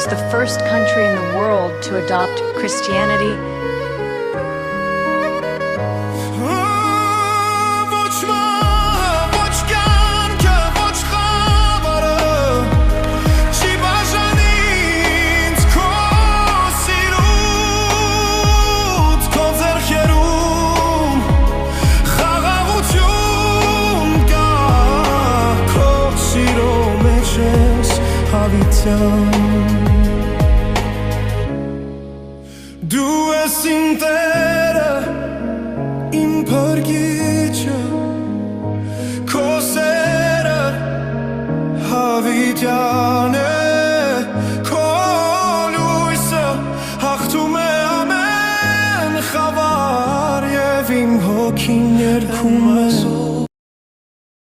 the first country in the world to adopt Christianity. Du es